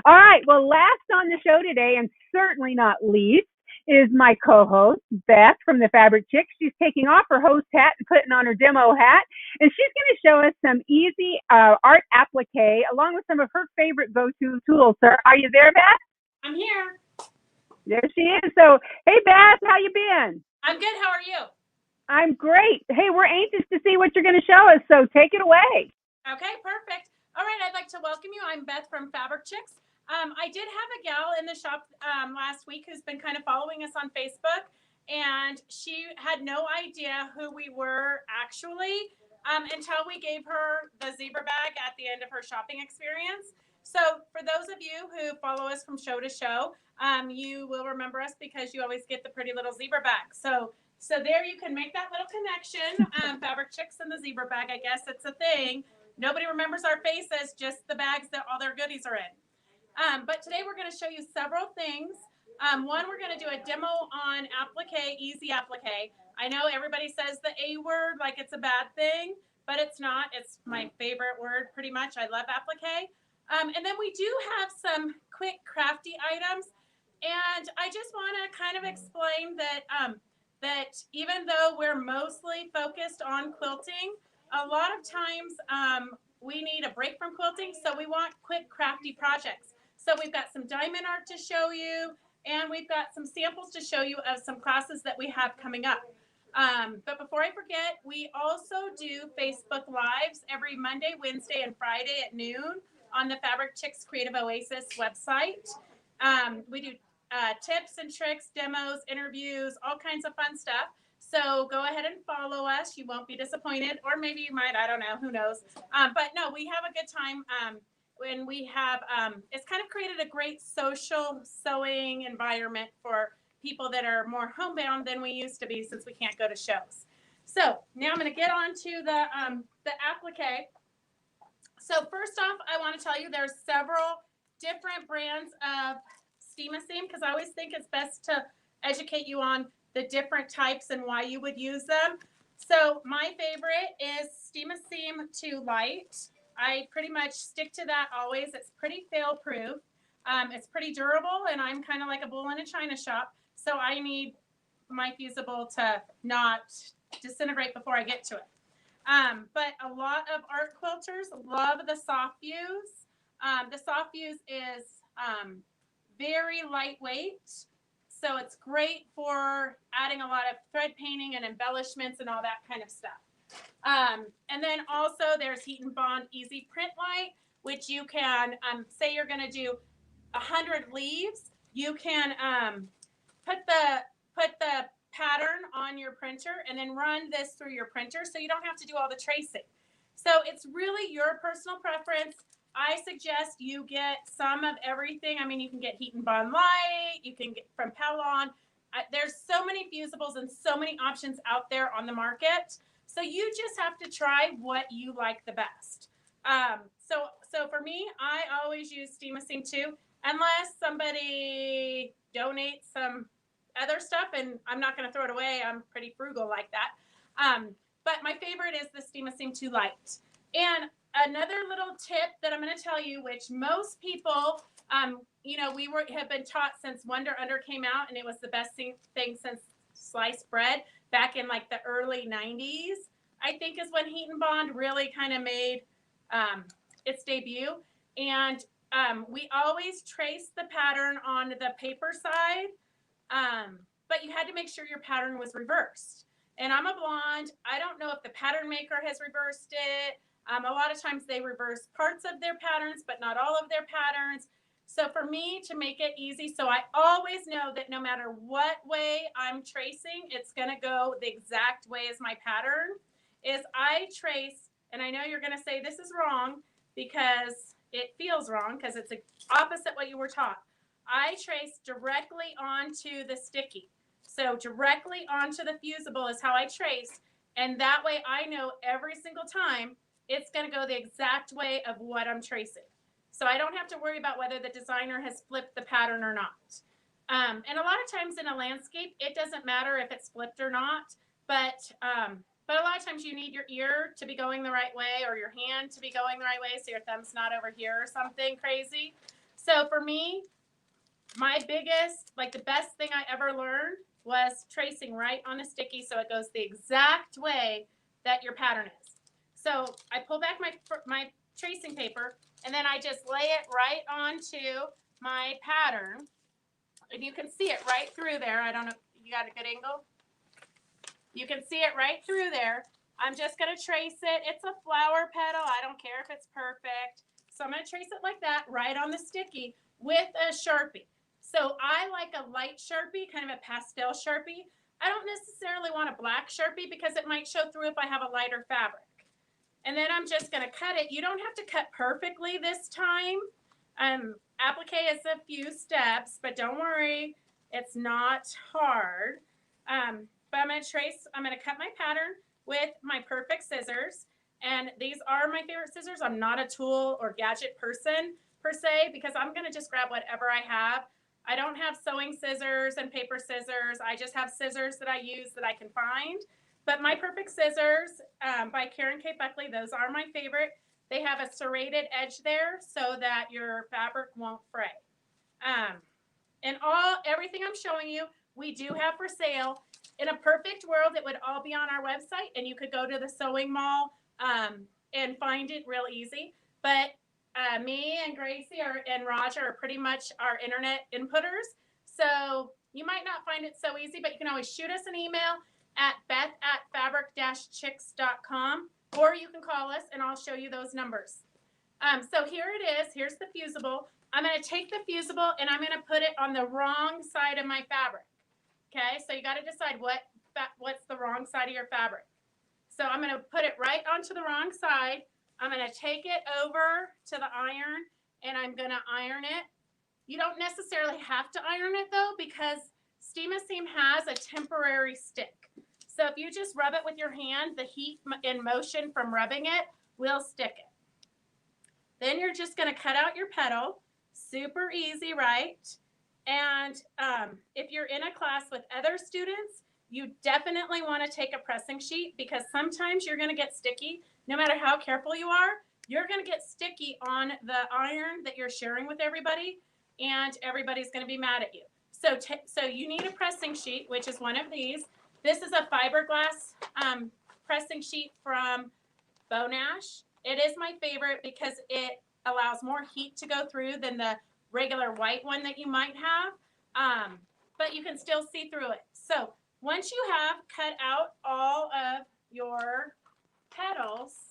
[SPEAKER 2] All right. Well, last on the show today, and certainly not least, is my co-host, Beth from the Fabric Chick. She's taking off her host hat and putting on her demo hat, and she's going to show us some easy art applique along with some of her favorite go-to tools. Sir, are you there, Beth?
[SPEAKER 6] I'm here.
[SPEAKER 2] There she is. So, hey, Beth, how you been?
[SPEAKER 6] I'm good. How are you?
[SPEAKER 2] I'm great. Hey, we're anxious to see what you're going to show us, so take it away.
[SPEAKER 6] Okay, perfect. All right, I'd like to welcome you. I'm Beth from Fabric Chicks. I did have a gal in the shop last week who's been kind of following us on Facebook, and she had no idea who we were actually until we gave her the zebra bag at the end of her shopping experience. So for those of you who follow us from show to show, you will remember us because you always get the pretty little zebra bag. So there you can make that little connection. Fabric Chicks and the zebra bag, I guess it's a thing. Nobody remembers our faces, just the bags that all their goodies are in. But today we're going to show you several things. One, we're going to do a demo on applique, easy applique. I know everybody says the A word like it's a bad thing, but it's not. It's my favorite word pretty much. I love applique. And then we do have some quick crafty items. And I just want to kind of explain that that even though we're mostly focused on quilting, a lot of times we need a break from quilting, so we want quick crafty projects. So we've got some diamond art to show you, and we've got some samples to show you of some classes that we have coming up. But before I forget, we also do Facebook Lives every Monday, Wednesday, and Friday at noon on the Fabric Chicks Creative Oasis website. We do tips and tricks, demos, interviews, all kinds of fun stuff. So go ahead and follow us. You won't be disappointed, or maybe you might. I don't know. Who knows? But no, we have a good time when we have. It's kind of created a great social sewing environment for people that are more homebound than we used to be since we can't go to shows. So now I'm going to get on to the applique. So first off, I want to tell you there's several different brands of Steam-A-Seam because I always think it's best to educate you on the different types and why you would use them. So my favorite is Steam-A-Seam 2 Light. I pretty much stick to that always. It's pretty fail-proof. It's pretty durable, and I'm kind of like a bull in a china shop, so I need my fusible to not disintegrate before I get to it. But a lot of art quilters love the soft fuse. The soft fuse is very lightweight, so it's great for adding a lot of thread painting and embellishments and all that kind of stuff. And then also there's Heat and Bond Easy Print Light, which you can say you're going to do 100 leaves. You can put the pattern on your printer and then run this through your printer so you don't have to do all the tracing. So it's really your personal preference. I suggest you get some of everything. I mean, you can get Heat and Bond Light, you can get from Pellon. There's so many fusibles and so many options out there on the market. So you just have to try what you like the best. So for me, I always use Steam-A-Seam 2 unless somebody donates some other stuff, and I'm not going to throw it away. I'm pretty frugal like that. But my favorite is the Steam-A-Seam 2 Light. And another little tip that I'm going to tell you, which most people, we have been taught since Wonder Under came out, and it was the best thing since sliced bread back in like the early 90s, I think is when Heat and Bond really kind of made its debut. And we always traced the pattern on the paper side, but you had to make sure your pattern was reversed. And I'm a blonde. I don't know if the pattern maker has reversed it. A lot of times they reverse parts of their patterns, but not all of their patterns. So for me to make it easy, so I always know that no matter what way I'm tracing, it's going to go the exact way as my pattern, is I trace, and I know you're going to say this is wrong because it feels wrong because it's opposite what you were taught. I trace directly onto the sticky. So directly onto the fusible is how I trace. And that way I know every single time it's going to go the exact way of what I'm tracing. So I don't have to worry about whether the designer has flipped the pattern or not. And a lot of times in a landscape, it doesn't matter if it's flipped or not. But a lot of times you need your ear to be going the right way or your hand to be going the right way so your thumb's not over here or something crazy. So for me, my biggest, like the best thing I ever learned was tracing right on a sticky so it goes the exact way that your pattern is. So I pull back my tracing paper and then I just lay it right onto my pattern. And you can see it right through there. I don't know, you got a good angle? You can see it right through there. I'm just going to trace it. It's a flower petal. I don't care if it's perfect. So I'm going to trace it like that right on the sticky with a Sharpie. So I like a light Sharpie, kind of a pastel Sharpie. I don't necessarily want a black Sharpie because it might show through if I have a lighter fabric. And then I'm just going to cut it. You don't have to cut perfectly this time. Applique is a few steps, but don't worry, it's not hard. But I'm going to cut my pattern with my perfect scissors. And these are my favorite scissors. I'm not a tool or gadget person per se, because I'm going to just grab whatever I have. I don't have sewing scissors and paper scissors. I just have scissors that I use that I can find. But my perfect scissors by Karen K. Buckley, those are my favorite. They have a serrated edge there so that your fabric won't fray. And everything I'm showing you, we do have for sale. In a perfect world, it would all be on our website, and you could go to the sewing mall and find it real easy. But me and Gracie and Roger are pretty much our internet inputters. So you might not find it so easy, but you can always shoot us an email at beth@fabric-chicks.com, or you can call us and I'll show you those numbers. So here it is. Here's the fusible. I'm going to take the fusible and I'm going to put it on the wrong side of my fabric. Okay, so you got to decide what's the wrong side of your fabric. So I'm going to put it right onto the wrong side. I'm going to take it over to the iron and I'm going to iron it. You don't necessarily have to iron it though, because Steam-A-Seam has a temporary stick. So if you just rub it with your hand, the heat and motion from rubbing it will stick it. Then you're just going to cut out your petal. Super easy, right? And if you're in a class with other students, you definitely want to take a pressing sheet, because sometimes you're going to get sticky. No matter how careful you are, you're going to get sticky on the iron that you're sharing with everybody, and everybody's going to be mad at you. So you need a pressing sheet, which is one of these. This is a fiberglass pressing sheet from Bonash. It is my favorite because it allows more heat to go through than the regular white one that you might have, but you can still see through it. So once you have cut out all of your petals,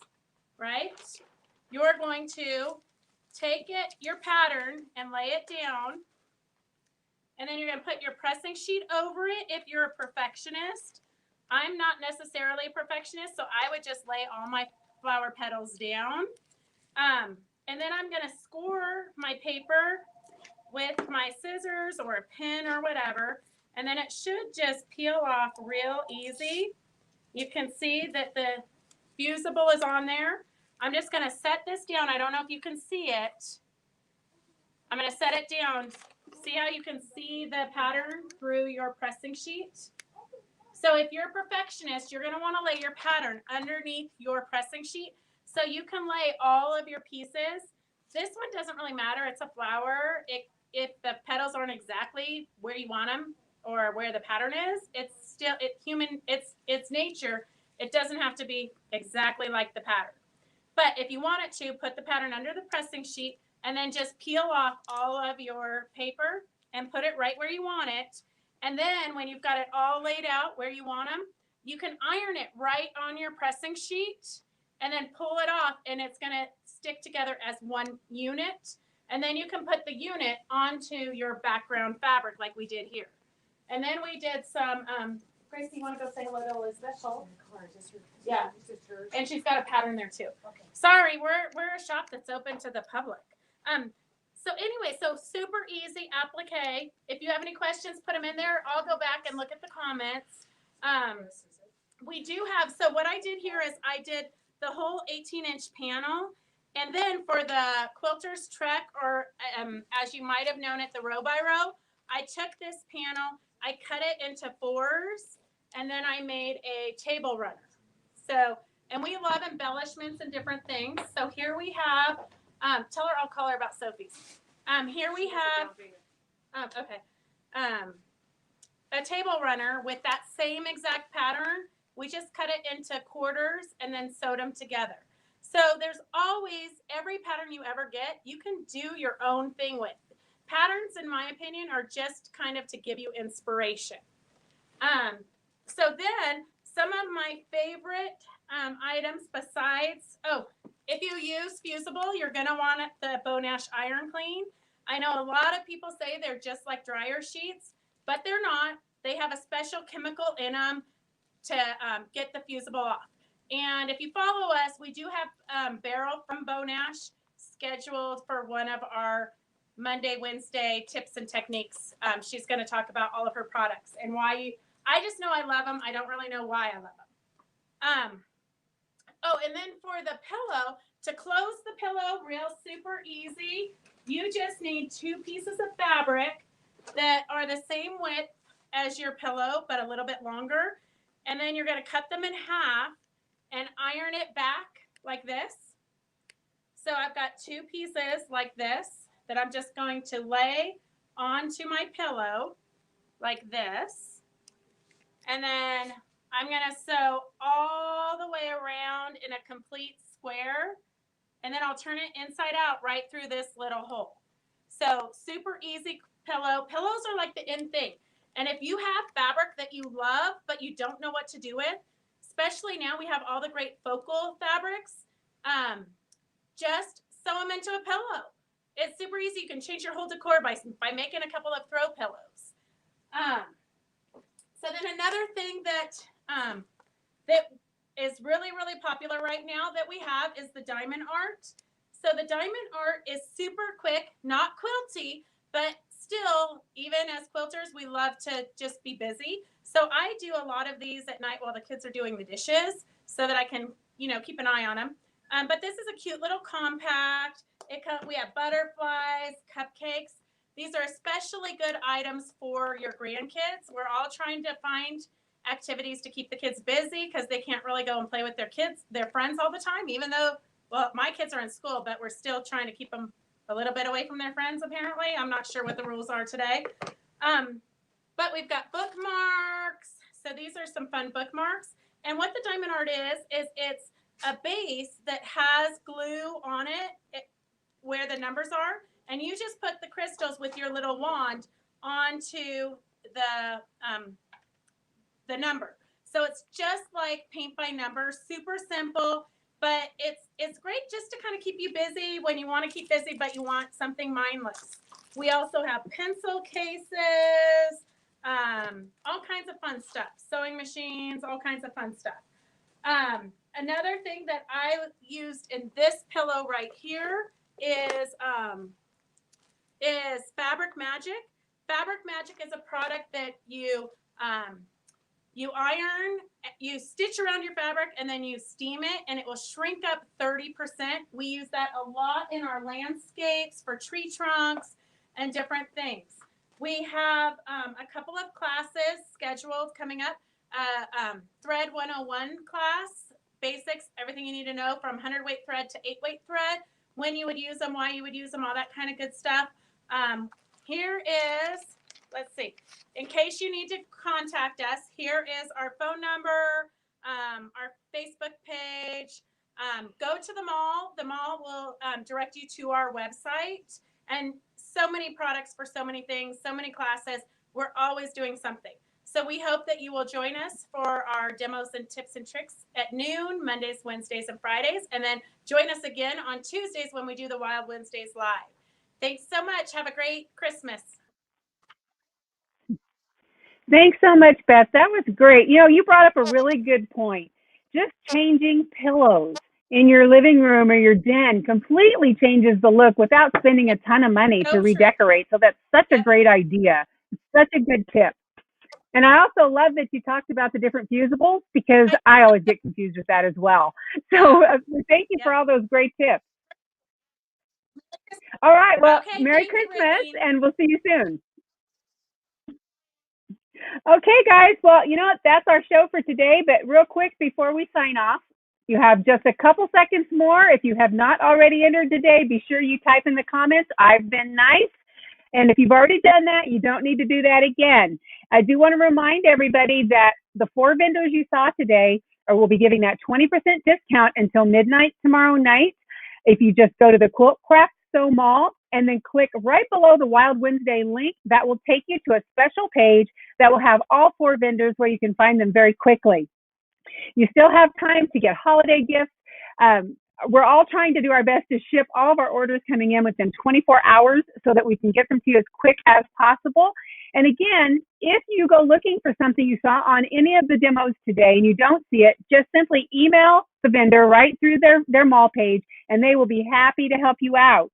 [SPEAKER 6] right, you're going to take your pattern and lay it down, and then you're going to put your pressing sheet over it if you're a perfectionist. I'm not necessarily a perfectionist, so I would just lay all my flower petals down. And then I'm going to score my paper with my scissors or a pin or whatever, and then it should just peel off real easy. You can see that the fusible is on there. I'm just going to set this down. I don't know if you can see it. I'm going to set it down. See how you can see the pattern through your pressing sheet? So if you're a perfectionist, you're going to want to lay your pattern underneath your pressing sheet so you can lay all of your pieces. This one doesn't really matter. It's a flower. If the petals aren't exactly where you want them or where the pattern is, it's still it's nature. It doesn't have to be exactly like the pattern. But if you want it to, put the pattern under the pressing sheet and then just peel off all of your paper and put it right where you want it. And then when you've got it all laid out where you want them, you can iron it right on your pressing sheet and then pull it off, and it's going to stick together as one unit. And then you can put the unit onto your background fabric like we did here. And then we did some, Gracie, you want to go say hello to Elizabeth? Yeah, and she's got a pattern there too. Okay. Sorry, we're a shop that's open to the public. So anyway, so super easy applique. If you have any questions, put them in there. I'll go back and look at the comments. We do have, so what I did here is I did the whole 18-inch panel. And then for the Quilter's Trek, or as you might have known it, the row by row, I took this panel, I cut it into 4s, and then I made a table runner. So, and we love embellishments and different things. So here we have, I'll call her about Sophie's. Here we have, a table runner with that same exact pattern. We just cut it into quarters and then sewed them together. So there's always, every pattern you ever get, you can do your own thing with. Patterns, in my opinion, are just kind of to give you inspiration. So then some of my favorite items besides, if you use fusible, you're going to want the Bow Nash Iron Clean. I know a lot of people say they're just like dryer sheets, but they're not. They have a special chemical in them to get the fusible off. And if you follow us, we do have Beryl from Bow Nash scheduled for one of our Monday, Wednesday tips and techniques. She's going to talk about all of her products and why I just know I love them. I don't really know why I love them. And then for the pillow, to close the pillow real super easy, you just need 2 pieces of fabric that are the same width as your pillow, but a little bit longer. And then you're going to cut them in half and iron it back like this. So I've got 2 pieces like this that I'm just going to lay onto my pillow like this. And then I'm going to sew all the way around in a complete square. And then I'll turn it inside out right through this little hole. So super easy pillow. Pillows are like the in thing. And if you have fabric that you love, but you don't know what to do with, especially now we have all the great focal fabrics, just sew them into a pillow. It's super easy. You can change your whole decor by making a couple of throw pillows. So then another thing that is really, really popular right now that we have is the diamond art. So the diamond art is super quick, not quilty, but still, even as quilters, we love to just be busy. So I do a lot of these at night while the kids are doing the dishes so that I can, keep an eye on them. But this is a cute little compact. We have butterflies, cupcakes. These are especially good items for your grandkids. We're all trying to find activities to keep the kids busy because they can't really go and play with their friends all the time, even though, well, my kids are in school, but we're still trying to keep them a little bit away from their friends, apparently. I'm not sure what the rules are today. But we've got bookmarks. So these are some fun bookmarks. And what the diamond art is it's a base that has glue on it where the numbers are. And you just put the crystals with your little wand onto the number. So it's just like paint by number, super simple, but it's great just to kind of keep you busy when you want to keep busy, but you want something mindless. We also have pencil cases, all kinds of fun stuff, sewing machines, all kinds of fun stuff. Another thing that I used in this pillow right here is Fabric Magic. Fabric Magic is a product that you iron, you stitch around your fabric, and then you steam it, and it will shrink up 30%. We use that a lot in our landscapes for tree trunks and different things. We have a couple of classes scheduled coming up. Thread 101 class, basics, everything you need to know from 100-weight thread to 8-weight thread, when you would use them, why you would use them, all that kind of good stuff. Here is, let's see, in case you need to contact us, here is our phone number, our Facebook page. Go to the mall. The mall will direct you to our website. And so many products for so many things, so many classes. We're always doing something. So we hope that you will join us for our demos and tips and tricks at noon, Mondays, Wednesdays, and Fridays. And then join us again on Tuesdays when we do the Wild Wednesdays live. Thanks so much. Have a great Christmas.
[SPEAKER 2] Thanks so much, Beth. That was great. You brought up a really good point. Just changing pillows in your living room or your den completely changes the look without spending a ton of money to redecorate. So that's such a great idea. Such a good tip. And I also love that you talked about the different fusibles because I always get confused with that as well. So thank you for all those great tips. All right. Well, Merry Christmas, and we'll see you soon. Okay, guys. Well, that's our show for today. But real quick, before we sign off, You have just a couple seconds more. If you have not already entered today, be sure you type in the comments, I've been nice. And if you've already done that, you don't need to do that again. I do want to remind everybody that the 4 vendors you saw today will be giving that 20% discount until midnight tomorrow night. If you just go to the Quilt Craft So Mall and then click right below the Wild Wednesday link, that will take you to a special page that will have all 4 vendors where you can find them very quickly. You still have time to get holiday gifts. We're all trying to do our best to ship all of our orders coming in within 24 hours so that we can get them to you as quick as possible. And again, if you go looking for something you saw on any of the demos today and you don't see it, just simply email the vendor right through their mall page, and they will be happy to help you out.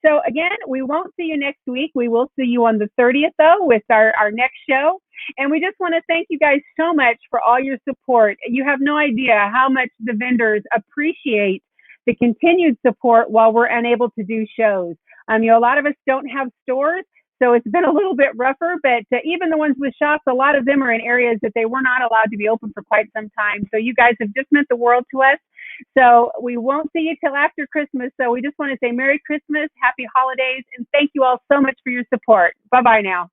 [SPEAKER 2] So again, we won't see you next week. We will see you on the 30th, though, with our next show. And we just want to thank you guys so much for all your support. You have no idea how much the vendors appreciate the continued support while we're unable to do shows. A lot of us don't have stores, so it's been a little bit rougher, but even the ones with shops, a lot of them are in areas that they were not allowed to be open for quite some time. So you guys have just meant the world to us. So we won't see you till after Christmas. So we just want to say Merry Christmas, Happy Holidays, and thank you all so much for your support. Bye-bye now.